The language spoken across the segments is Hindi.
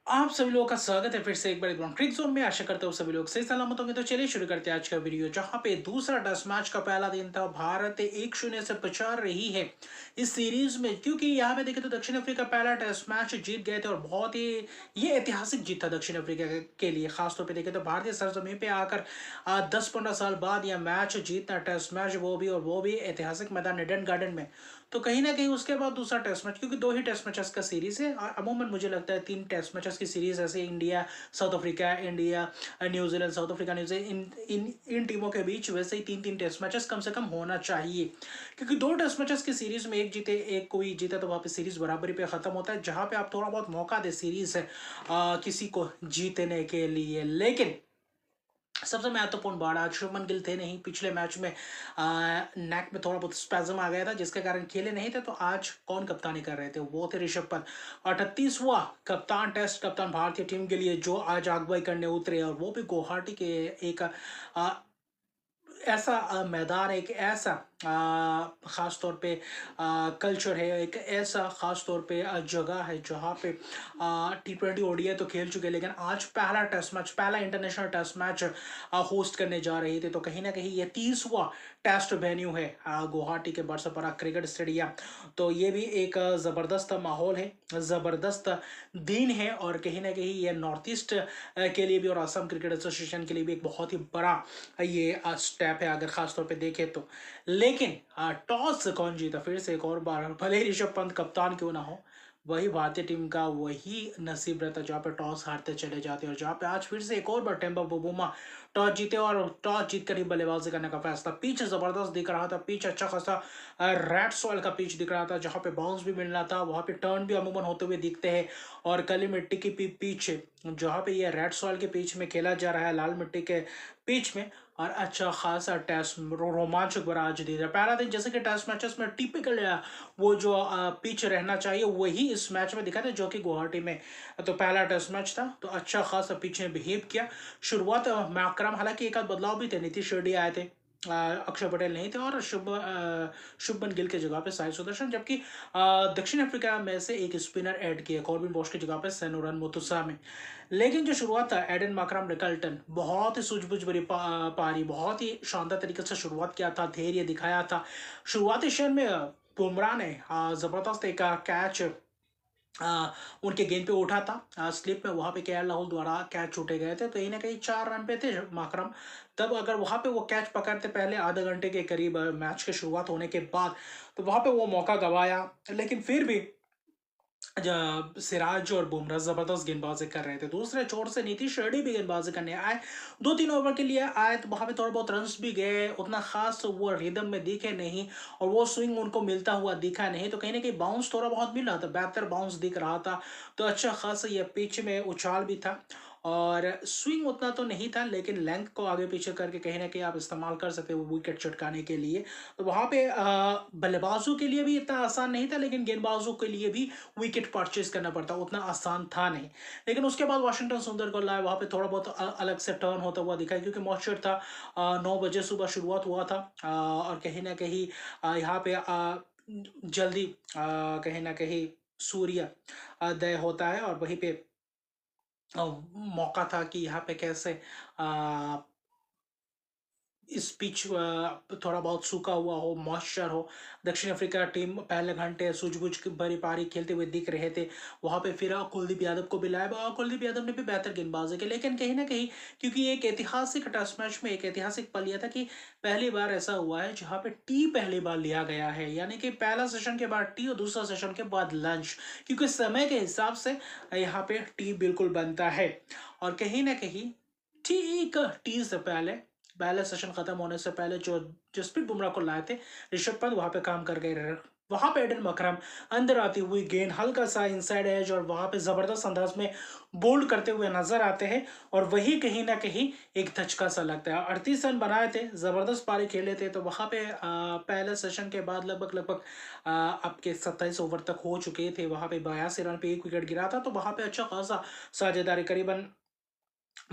आप सभी लोगों का स्वागत है फिर से एक बार क्रिक जोन में। आशा करता हूँ सभी लोग सही सलामत होंगे। तो चलिए शुरू करते हैं आज का वीडियो, जहां पे दूसरा टेस्ट मैच का पहला दिन था। भारत 1-0 से पछाड़ रही है इस सीरीज में, क्योंकि यहाँ पे देखें तो दक्षिण अफ्रीका पहला टेस्ट मैच जीत गए थे और बहुत ही ये ऐतिहासिक जीत था दक्षिण अफ्रीका के लिए। खासतौर पर देखें तो भारतीय सरजमीन पे आकर 10-15 साल बाद यह मैच जीतना, टेस्ट मैच वो भी ऐतिहासिक मैदान ईडन गार्डन में। तो कहीं ना कहीं उसके बाद दूसरा टेस्ट मैच, क्योंकि दो ही टेस्ट मैचेस का सीरीज है और अमूमन मुझे लगता है 3 टेस्ट मैचेस की सीरीज ऐसे India south Africa, India New Zealand, south Africa New Zealand, इन टीमों के बीच वैसे ही 3-3 टेस्ट मैचेस कम से कम होना चाहिए। क्योंकि 2 टेस्ट मैचेस की सीरीज में एक जीते एक कोई जीते तो वहाँ पे सीरीज बराबरी पे खत्म होता है, जहां पे आप थोड़ा बहुत मौका दे सीरीज है किसी को जीतने के लिए। लेकिन सबसे महत्वपूर्ण बात, आज शुभमन गिल थे नहीं। पिछले मैच में नेक में थोड़ा बहुत स्पैजम आ गया था, जिसके कारण खेले नहीं थे। तो आज कौन कप्तानी कर रहे थे? वो थे ऋषभ पंत, 38वां कप्तान, टेस्ट कप्तान भारतीय टीम के लिए, जो आज अगुवाई करने उतरे। और वो भी गुवाहाटी के एक ऐसा मैदान, एक ऐसा ख़ास तौर पे कल्चर है, एक ऐसा ख़ास तौर पे जगह है जहाँ पे T20 ओडीआई तो खेल चुके, लेकिन आज पहला टेस्ट मैच, पहला इंटरनेशनल टेस्ट मैच होस्ट करने जा रहे थे। तो कहीं ना कहीं ये 30वां टेस्ट वेन्यू है गुवाहाटी के बरसपरा क्रिकेट स्टेडियम। तो ये भी एक ज़बरदस्त माहौल है, ज़बरदस्त दिन है। और कहीं ना कहीं ये नॉर्थ ईस्ट के लिए भी और असम क्रिकेट एसोसिएशन के लिए भी एक बहुत ही बड़ा ये स्टेप है, अगर खास तौर पे देखें तो। लेकिन टॉस कौन जीता? फिर से एक और बार, भले ही ऋषभ पंत कप्तान क्यों ना हो, वही भारतीय टीम का वही नसीब रहता जहाँ पे टॉस हारते चले जाते। और जहाँ पे आज फिर से एक और बार टेम्पा बुबुमा टॉस जीते और टॉस जीत कर ही बल्लेबाजी करने का फैसला। पिच जबरदस्त दिख रहा था, पिच अच्छा खासा रेड सॉइल का पिच दिख रहा था, जहाँ पे बाउंस भी मिल रहा था, वहाँ पे टर्न भी अमूमन होते हुए दिखते हैं। और काली मिट्टी की पिच, जहाँ पे ये रेड सॉइल के पिच में खेला जा रहा है, लाल मिट्टी के पिच में। और अच्छा खासा टेस्ट रोमांचक भरा आज दे रहा। पहला दिन जैसे कि टेस्ट मैचेस में टिपिकल वो जो पिच रहना चाहिए वही इस मैच में दिखा था, जो कि गुवाहाटी में तो पहला टेस्ट मैच था। तो अच्छा खासा पिच ने बिहेव किया। शुरुआत में आक्रम, हालांकि एक आध बदलाव भी थे, नीतीश रेड्डी आए थे, अक्षर पटेल नहीं थे, और शुभमन गिल की जगह पे साई सुदर्शन, जबकि दक्षिण अफ्रीका में से एक स्पिनर ऐड किया कॉर्बिन बॉश की जगह पे सेनुरन मुतुसा में। लेकिन जो शुरुआत था, एडन माकरम रिकल्टन बहुत ही सूझबूझ भरी पारी, बहुत ही शानदार तरीके से शुरुआत किया था, धैर्य दिखाया था। शुरुआती क्षण में बुमराह ने जबरदस्त एक कैच उनके गेंद पे उठा था स्लिप में, वहां पे केएल राहुल द्वारा कैच छूटे गए थे। तो कहीं ना कहीं 4 रन पे थे माकरम। तब अगर वहां पे वो कैच पकड़ते पहले आधे घंटे के करीब मैच के शुरुआत होने के बाद, तो वहां पे वो मौका गवाया। लेकिन फिर भी जब सिराज और बुमराह जबरदस्त गेंदबाजी कर रहे थे, दूसरे छोर से नीतीश रेड्डी भी गेंदबाजी करने आए, 2-3 ओवर के लिए आए। तो वहां पे थोड़े बहुत रन्स भी गए, उतना खास वो रिदम में दिखे नहीं और वो स्विंग उनको मिलता हुआ दिखा नहीं। तो कहीं ना कहीं बाउंस थोड़ा बहुत मिल रहा था, बेहतर बाउंस दिख रहा था। तो अच्छा खासा ये पिच में उछाल भी था और स्विंग उतना तो नहीं था, लेकिन लेंथ को आगे पीछे करके कहीं ना कहीं आप इस्तेमाल कर सकते हो विकेट चटकाने के लिए। तो वहां पे बल्लेबाजों के लिए भी इतना आसान नहीं था, लेकिन गेंदबाजों के लिए भी विकेट परचेज करना पड़ता, उतना आसान था नहीं। लेकिन उसके बाद वाशिंगटन सुंदर को लाया, वहां पे थोड़ा बहुत अलग से टर्न होता हुआ दिखा, क्योंकि मॉइस्चर था। 9 बजे सुबह शुरुआत हुआ था और कहीं ना कहीं यहाँ पे जल्दी कहीं ना कहीं सूर्य उदय होता है। और वहीं पे मौका था कि यहाँ पे कैसे आ, इस पिच थोड़ा बहुत सूखा हुआ हो, मॉइस्चर हो। दक्षिण अफ्रीका टीम पहले घंटे सूझबूझ की भरी पारी खेलते हुए दिख रहे थे। वहां पे फिर कुलदीप यादव को भी लाया और कुलदीप यादव ने भी बेहतर गेंदबाजी की। लेकिन कहीं ना कहीं, क्योंकि एक ऐतिहासिक टेस्ट मैच में एक ऐतिहासिक पल यह था कि पहली बार ऐसा हुआ है जहां पे टी पहली बार लिया गया है, यानी कि पहला सेशन के बाद टी और दूसरा सेशन के बाद लंच, क्योंकि समय के हिसाब से यहाँ पे टी बिल्कुल बनता है। और कहीं ना कहीं ठीक टी से पहले, पहले सेशन खत्म होने से पहले, जो जसप्रीत बुमराह को लाए थे, ऋषभ पंत वहां पे काम कर गए रहे। वहां पे एडन मकरम अंदर आती हुई गेंद हल्का सा इनसाइड एज और वहां पे जबरदस्त अंदाज में बोल्ड करते हुए नजर आते हैं। और वही कहीं ना कहीं एक धचका सा लगता है। 38 रन बनाए थे, जबरदस्त पारी खेले थे। तो वहां पे पहले सेशन के बाद लगभग लगभग आपके 27 ओवर तक हो चुके थे, वहां पे 82 रन पे एक विकेट गिरा था। तो वहां पे अच्छा खासा साझेदारी, करीबन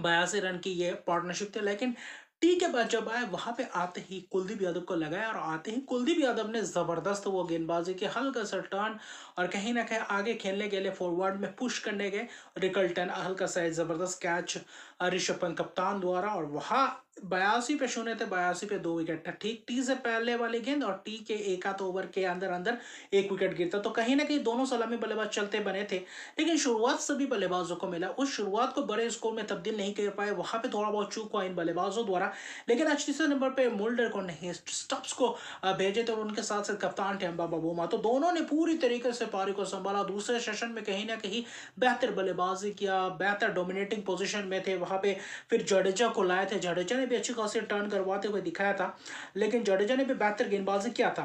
82 रन की ये पार्टनरशिप थी। लेकिन टी के बाद जब आए वहां पे आते ही कुलदीप यादव को लगाया और आते ही कुलदीप यादव ने जबरदस्त वो गेंदबाजी की, हल्का सा टर्न और कहीं ना कहीं आगे खेलने के लिए फॉरवर्ड में पुश करने गए। रिकल्टन हल्का सा जबरदस्त कैच ऋषभ पंत कप्तान द्वारा, और वहां 82 पे शून्य थे, 82 पे 2 विकेट था। ठीक टी से पहले वाली गेंद और टी के एक आध ओवर के अंदर अंदर 1 विकेट गिरता, तो कहीं ना कहीं दोनों सलामी बल्लेबाज चलते बने थे। लेकिन शुरुआत सभी बल्लेबाजों को मिला, उस शुरुआत को बड़े स्कोर में तब्दील नहीं कर पाए, वहां पे थोड़ा बहुत चूक हुआ इन बल्लेबाजों द्वारा। लेकिन आज तीसरे नंबर पे मुल्डर को नहीं, स्टब्स को भेजे थे और उनके साथ साथ कप्तान टेम्बा बाबूमा, तो दोनों ने पूरी तरीके से पारी को संभाला। दूसरे सेशन में कहीं ना कहीं बेहतर बल्लेबाजी किया, बेहतर डोमिनेटिंग पोजीशन में थे वहां पे। फिर जडेजा को लाए थे, जडेजा ने भी अच्छी खासी टर्न करवाते हुए दिखाया था, लेकिन जडेजा ने भी बेहतर गेंदबाजी किया था।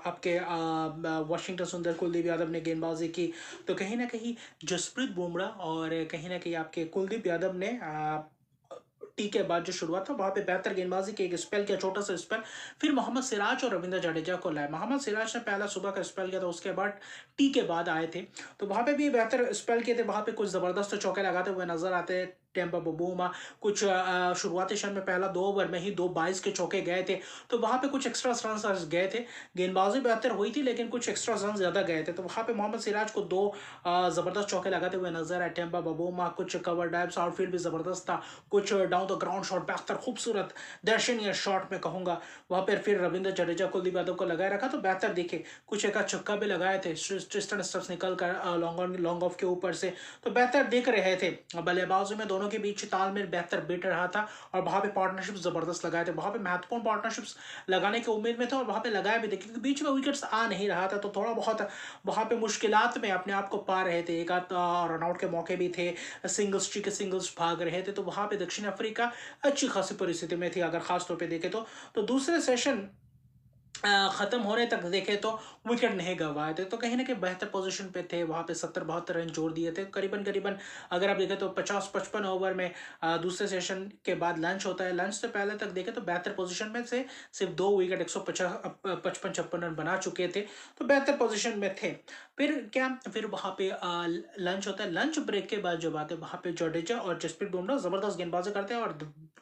आपके वाशिंगटन सुंदर, कुलदीप यादव ने गेंदबाजी की, तो कहीं ना कहीं जसप्रीत बुमराह और कहीं ना कहीं आपके कुलदीप यादव ने टी के बाद जो शुरुआत था वहां पे बेहतर गेंदबाजी की, एक स्पेल किया, छोटा सा स्पेल। फिर मोहम्मद सिराज और रविंद्र जडेजा को लाए। मोहम्मद सिराज ने पहला सुबह का स्पेल किया था, उसके बाद टी के बाद आए थे, तो वहां पे भी बेहतर स्पेल किए थे। वहां पे कुछ जबरदस्त चौके लगाते हुए नजर आते हैं टेम्पा बबूमा। कुछ शुरुआती क्षण में पहला 2 ओवर में ही 2 22 के चौके गए थे, तो वहां पे कुछ एक्स्ट्रा रन गए थे। गेंदबाजी बेहतर हुई थी लेकिन कुछ एक्स्ट्रा रन ज्यादा गए थे, तो वहां पे मोहम्मद सिराज को 2 जबरदस्त चौके लगाते हुए नजर आए। टेम्पा बबूमा कुछ कवर ड्राइव्स, आउटफील्ड भी जबरदस्त था, कुछ डाउन द ग्राउंड शॉट, बेहतर खूबसूरत दर्शनीय शॉट में कहूंगा। वहां पर फिर रविंद्र जडेजा, कुलदीप यादव को लगाए रखा तो बेहतर दिखे। कुछ एक छक्का भी लगाए थे, ट्रिस्टन स्टब्स निकल कर लॉन्ग ऑफ के ऊपर से, तो बेहतर दिख रहे थे। बल्लेबाजों में दोनों के बीच तालमेल बेहतर बिट रहा था, और वहां पे पार्टनरशिप जबरदस्त लगाए थे। वहां पे महत्वपूर्ण पार्टनरशिप्स लगाने की उम्मीद में थे और वहां पे लगाए भी थे, क्योंकि बीच में विकेट्स आ नहीं रहा था, तो थोड़ा बहुत वहां पे मुश्किलात में अपने आप को पा रहे थे। एक आध रनआउट के मौके भी थे, सिंगल्स के सिंगल्स भाग रहे थे, तो वहां पे दक्षिण अफ्रीका अच्छी खासी परिस्थिति में थी अगर खास तौर पे देखें तो दूसरे सेशन खत्म होने तक देखे तो विकेट नहीं गंवाए थे, तो कहीं ना कहीं बेहतर पोजीशन पे थे। वहां पे 70 72 रन जोड़ दिए थे करीबन करीबन। अगर आप देखें तो 50 55 ओवर में दूसरे सेशन के बाद लंच होता है, लंच से पहले तक देखें तो बेहतर पोजीशन में से सिर्फ 2 विकेट 155 रन बना चुके थे, तो बेहतर पोजीशन में थे। फिर वहां पे लंच होता है, लंच ब्रेक के बाद जब आते हैं वहां पे जडेजा और जसप्रीत बुमराह जबरदस्त गेंदबाजी करते हैं, और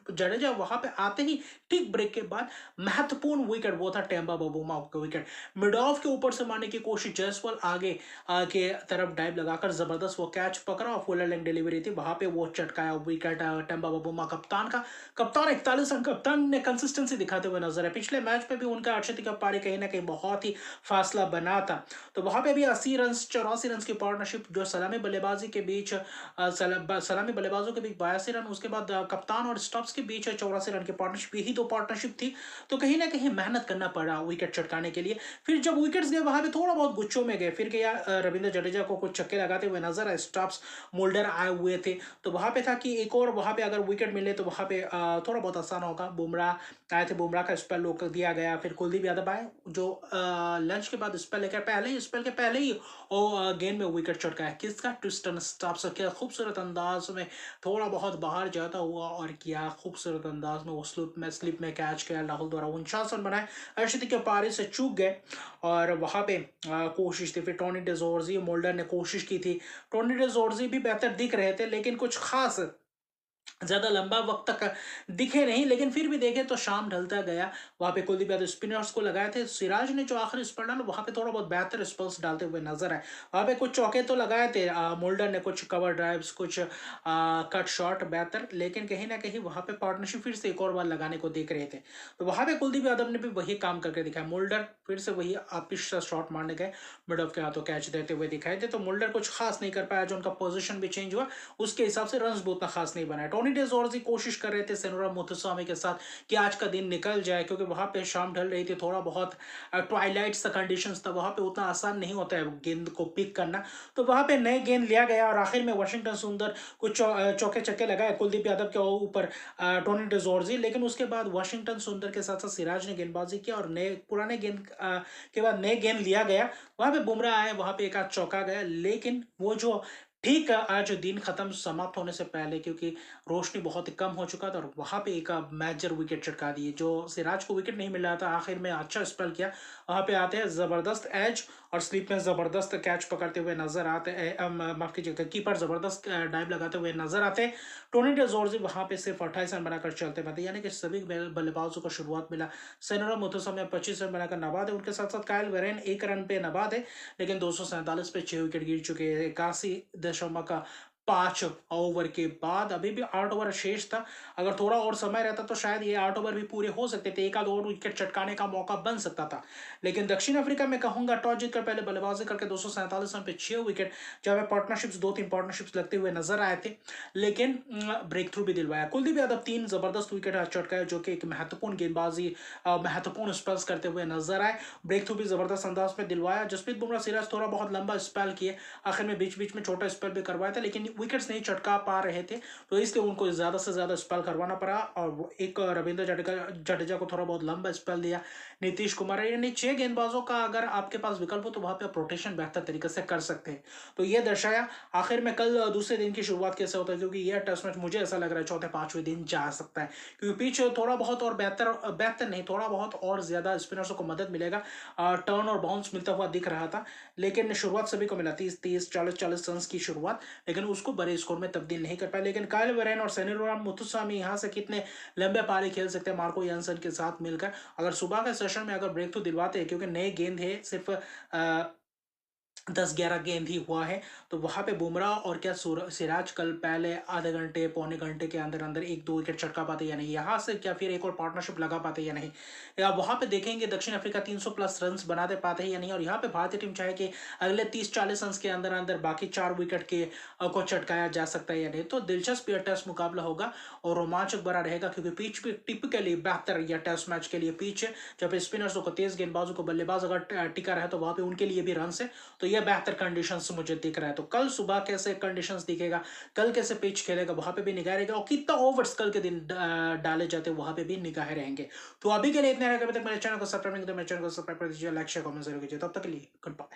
जडेजा वहां पे आते ही ठीक ब्रेक के बाद महत्वपूर्ण विकेट, वो था टेम्बा बबूमा का विकेट, मिड ऑफ के ऊपर से मारने की कोशिश, जयसवाल आगे के तरफ डाइव लगाकर जबरदस्त वो कैच पकड़ा और फुल लेंथ डिलीवरी थी, वहां पे वो चटकाया विकेट टेम्बा बबूमा कप्तान का। कप्तान 41 रन, कप्तान ने कंसिस्टेंसी दिखाते हुए नजर है। पिछले मैच में भी उनका अर्शदीप का पारी कहीं ना कहीं बहुत ही फासला बना था, तो वहां पे भी 80 रन 84 रन की पार्टनरशिप जो सलामी बल्लेबाजी के बीच सलामी बल्लेबाजों के बीच 82 रन, उसके बाद कप्तान और स्टॉप्स के बीच 84 रन की पार्टनरशिप, यही दो पार्टनरशिप थी, तो कहीं ना कहीं मेहनत करना पड़ा विकेट चटकाने के लिए। फिर जब विकेट्स गए वहां पे थोड़ा बहुत गुच्छों में गए, फिर गया रविंद्र जडेजा को कुछ छक्के लगाते हुए नजर आए, स्टॉप्स मोल्डर आए हुए थे, तो वहां पे था कि एक और वहां पे अगर विकेट मिले तो वहां पे थोड़ा बहुत आसान होगा। बुमराह आए थे, बुमराह का स्पेल रोक दिया गया, फिर कुलदीप यादव आए जो लंच के बाद स्पेल लेकर स्पेल के पहले ही गेंद में विकेट चटकाया। किसका? ट्रिस्टन स्टब्स का खूबसूरत अंदाज में थोड़ा बहुत बाहर जाता हुआ और किया खूबसूरत अंदाज में वो स्लिप में कैच किया, राहुल द्वारा 49 रन बनाए। अर्शदीप के पारी से चूक गए और वहां पे कोशिश थी। फिर टोनी डिजोर्जी, मोल्डर ने कोशिश की थी, टोनी डिजोर्जी भी बेहतर दिख रहे थे लेकिन कुछ खास ज्यादा लंबा वक्त तक दिखे नहीं, लेकिन फिर भी देखे तो शाम ढलता गया। वहां पे कुलदीप यादव स्पिनर्स को लगाए थे, सिराज ने जो आखिरी स्पेल डाला वहां पे थोड़ा बहुत बेहतर स्पेल्स डालते हुए नजर आए। वहां पे कुछ चौके तो लगाए थे मोल्डर ने, कुछ कवर ड्राइव्स, कुछ कट शॉट बेहतर, लेकिन कहीं ना कहीं वहां पे पार्टनरशिप फिर से एक और बार लगाने को देख रहे थे, तो वहां पे कुलदीप यादव ने भी वही काम करके दिखाया। मोल्डर फिर से वही आपिश शॉट मारने गए, मिड ऑफ के हाथों कैच देते हुए दिखाए थे, तो मोल्डर कुछ खास नहीं कर पाया, जो उनका पोजिशन भी चेंज हुआ उसके हिसाब से रन भी उतना खास नहीं बनाया। टोनी डिजोर्जी कोशिश कर रहे थे सेनोरा मुथुस्वामी के साथ कि आज का दिन निकल जाए, क्योंकि वहां पे शाम ढल रही थी, थोड़ा बहुत ट्वाइलाइट सा कंडीशंस था, वहां पे उतना आसान नहीं होता है गेंद को पिक करना, तो वहां पे नए गेंद लिया गया और आखिर में वाशिंगटन सुंदर कुछ चौके चक्के लगाए कुलदीप यादव के ऊपर टोनी डिजोर्जी, लेकिन उसके बाद वाशिंगटन सुंदर के साथ साथ सिराज ने गेंदबाजी की और नए पुराने गेंद के बाद नए गेंद लिया गया। वहां पे बुमराह आए, वहां पे एक आध चौका गया, लेकिन वो जो ठीक आज दिन खत्म समाप्त होने से पहले, क्योंकि रोशनी बहुत ही कम हो चुका था और वहां पे एक मेजर विकेट चटका दिए, जो सिराज को विकेट नहीं मिल रहा था, आखिर में अच्छा स्पेल किया। वहां पे आते हैं जबरदस्त एज और स्लिप में जबरदस्त कैच पकड़ते हुए नजर आते माफ कीजिएगा, कीपर जबरदस्त डाइव लगाते हुए नजर आते हैं। टोनी डे जोर्जी वहां पे सिर्फ 28 रन बनाकर चलते पाते, यानी कि सभी बल्लेबाजों को शुरुआत मिला। सेनोरा मुथुसा में 25 रन बनाकर नबाद है, उनके साथ साथ कायल वेरेन 1 रन पे नबाद है, लेकिन 247 पे 6 विकेट गिर चुके हैं। 81 का 5 ओवर के बाद अभी भी 8 ओवर शेष था। अगर थोड़ा और समय रहता तो शायद ये 8 ओवर भी पूरे हो सकते थे, एक आध और विकेट चटकाने का मौका बन सकता था। लेकिन दक्षिण अफ्रीका में कहूंगा टॉस जीतकर पहले बल्लेबाजी करके 247 रन पे 6 विकेट, जहां पार्टनरशिप्स 2-3 पार्टनरशिप्स लगते हुए नजर आए थे, लेकिन ब्रेक थ्रू भी दिलवाया। कुलदीप यादव 3 जबरदस्त विकेट चटकाए, जो कि एक महत्वपूर्ण गेंदबाजी महत्वपूर्ण स्पेल्स करते हुए नजर आए। ब्रेक थ्रू भी जबरदस्त अंदाज में दिलवाया। जसप्रीत बुमराह सिराज थोड़ा बहुत लंबा स्पेल किए, आखिर में बीच बीच में छोटा स्पेल भी करवाया था, लेकिन विकेट्स नहीं चटका पा रहे थे, तो इसलिए उनको ज्यादा से ज्यादा स्पेल करवाना पड़ा। और एक रविंद्र जडेजा जडेजा को थोड़ा बहुत लंबा स्पेल दिया। नीतीश कुमार, यानी 6 गेंदबाजों का अगर आपके पास विकल्प हो तो वहां पे आप रोटेशन बेहतर तरीके से कर सकते हैं। तो ये दर्शाया। आखिर में कल दूसरे दिन की शुरुआत कैसे होता है, क्योंकि यह टेस्ट मैच मुझे ऐसा लग रहा है चौथे पांचवें दिन जा सकता है, क्योंकि पिच थोड़ा बहुत और बेहतर बेहतर नहीं, थोड़ा बहुत और ज्यादा स्पिनर्सों को मदद मिलेगा। टर्न और बाउंस मिलता हुआ दिख रहा था, लेकिन शुरुआत सभी को मिला 30-30, 40-40 रन की शुरुआत, लेकिन उसको बड़े स्कोर में तब्दील नहीं कर पाए। लेकिन कायल वेरेन और सेनेरोरा मुथुसामी यहाँ से कितने लंबे पारी खेल सकते हैं मार्को यानसन के साथ मिलकर, अगर सुबह के सेशन में अगर ब्रेक थ्रू दिलवाते हैं, क्योंकि नए गेंद है, सिर्फ 10-11 गेंद ही हुआ है, तो वहां पे बुमराह और क्या सिराज कल पहले आधे घंटे पौने घंटे के अंदर अंदर 1-2 विकेट चटका पाते या नहीं, यहाँ से क्या फिर एक और पार्टनरशिप लगा पाते या नहीं, या वहां पे देखेंगे दक्षिण अफ्रीका 300 प्लस रन बना दे पाते हैं या नहीं। और यहाँ पे भारतीय टीम चाहे कि अगले 30-40 रन के अंदर अंदर बाकी 4 विकेट के को चटकाया जा सकता है या नहीं। तो दिलचस्प यह टेस्ट मुकाबला होगा और रोमांचक बना रहेगा, क्योंकि पिच भी टिपिकली बेहतर या टेस्ट मैच के लिए पिच है, जब स्पिनर्सों को, तेज गेंदबाजों को, बल्लेबाज अगर टिका रहे तो वहां पे उनके लिए भी रन है। तो ये बेहतर कंडीशंस मुझे दिख रहा है। तो कल सुबह कैसे कंडीशंस दिखेगा, कल कैसे पिच खेलेगा, वहां पे भी निगाह रहेगा, और कितना ओवर्स कल के दिन डाले जाते हैं वहां पे भी निगाह रहेंगे। तो अभी के लिए इतने रहेगा। अभी तक मेरे चैनल को सब्सक्राइब नहीं किया तो मेरे चैनल को सब्सक्राइब कर दीजिए, लाइक शेयर कमेंट जरूर कीजिए। तब तक के लिए गुड बाय।